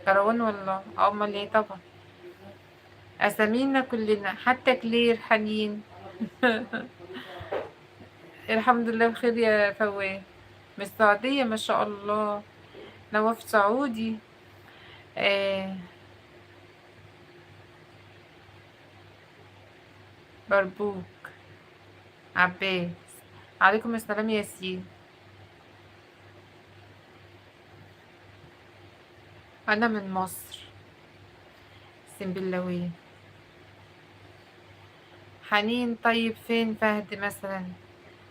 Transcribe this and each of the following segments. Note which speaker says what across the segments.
Speaker 1: كروان والله، امال ايه طبعا. اسامينا كلنا حتى كلير حنين. الحمد لله بخير يا فواه. من السعودية ما شاء الله. نواف سعودي. آه. بربوك. عباس. عليكم السلام يا ياسين. انا من مصر. سنبلاوية. حنين طيب فين فهد مثلا؟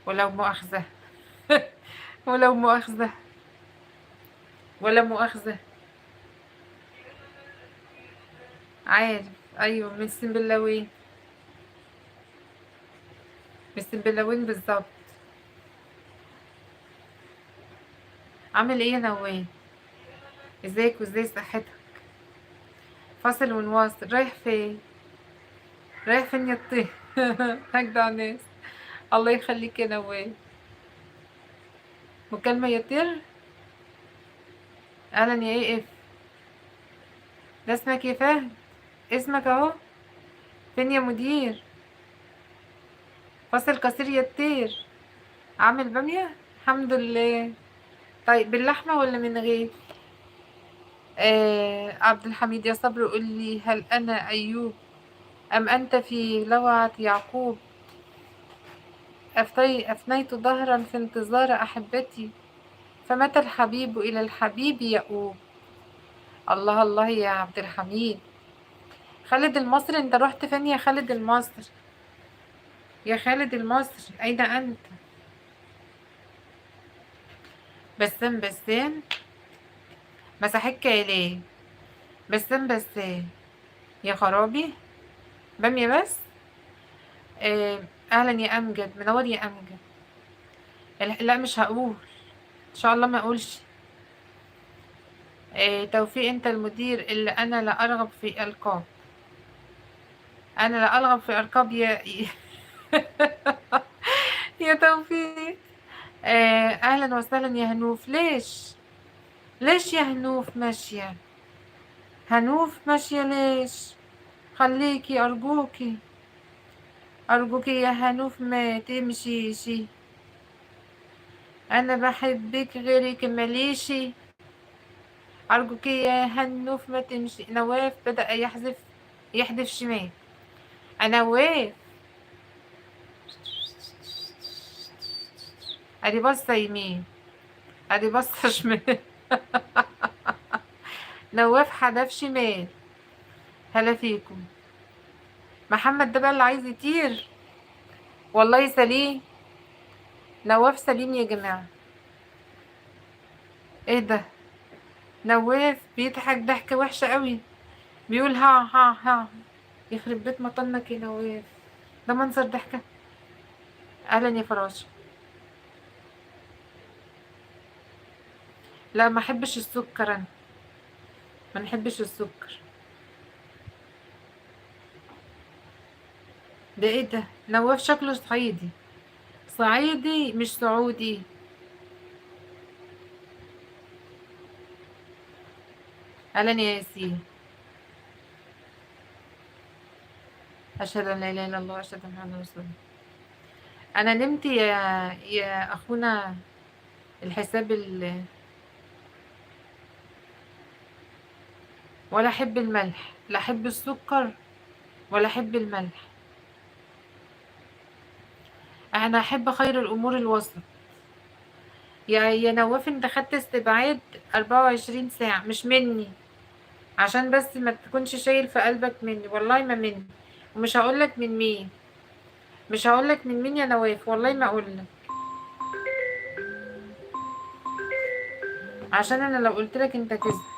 Speaker 1: ولو مؤاخذة. ولو مؤاخذة. ولا مؤاخذة. عارف. ايوه من سنبلاوين. من سنبلاوين بالظبط. عامل ايه يا نوال؟ ازيك وازاي صحتك؟ فاصل ونواصل. رايح فين؟ رايح فين يا الطير؟ هجدع ناس. الله يخليك يا نوال. مكالمة يا طير. اهلا يا ايه اف. ده اسمك يا فهد؟ اسمك اهو. فين يا مدير؟ فاصل قصير يا الطير. عامل بامية. الحمد لله. طيب باللحمة ولا من غير؟ عبد الحميد يا صبر قل لي هل انا ايوب ام انت في لوعة يعقوب؟ افنيت ظهرا في انتظار احبتي، فمتى الحبيب الى الحبيب يؤوب. الله الله يا عبد الحميد. خالد المصري انت رحت فين يا خالد المصري؟ يا خالد المصري اين انت؟ بسام بسام. مسحك ليه؟ بسام بسام. يا خرابي. بامية بس. آه. اهلا يا امجد، منور يا امجد. لا مش هقول. ان شاء الله ما اقولش. توفيق انت المدير اللي انا لا ارغب في القاب. انا لا ارغب في القاب يا. يا توفيق. اهلا وسهلا يا هنوف. ليش؟ ليش يا هنوف ماشية؟ هنوف ماشية ليش؟ خليكي ارجوكي. ارجوكي يا هنوف ما تمشيشي. انا بحبك غيرك ماليشي. ارجوكي يا هنوف ما تمشي. نواف بدأ يحذف شمال. انا واقف. ادي بصة يمين. ادي بصة شمال. نواف حدف شمال. هلا فيكم. محمد ده بقى اللي عايز يطير. والله سليم. نواف سليم يا جماعة. ايه ده؟ نواف بيضحك ضحكة وحشة قوي. بيقول ها ها ها. يخرب بيت مطنك يا نواف. ده منظر ضحكة. اهلا يا فراشة. لا ما احبش السكر انا. ما نحبش السكر. ده ايه ده؟ نواف شكله صعيدي. صعيدي مش سعودي. اهلا يا ياسين. اشهد ان لا اله الا الله اشهد ان محمدا رسول الله. انا نمت يا اخونا. الحساب ولا احب الملح، لا احب السكر ولا احب الملح. انا احب خير الامور الوسط. يا نواف انت خدت استبعاد 24 ساعة مش مني. عشان بس ما تكونش شايل في قلبك مني، والله ما مني. ومش هقولك من مين. مش هقولك من مين يا نواف، والله ما اقولك. عشان انا لو قلتلك انت كذب.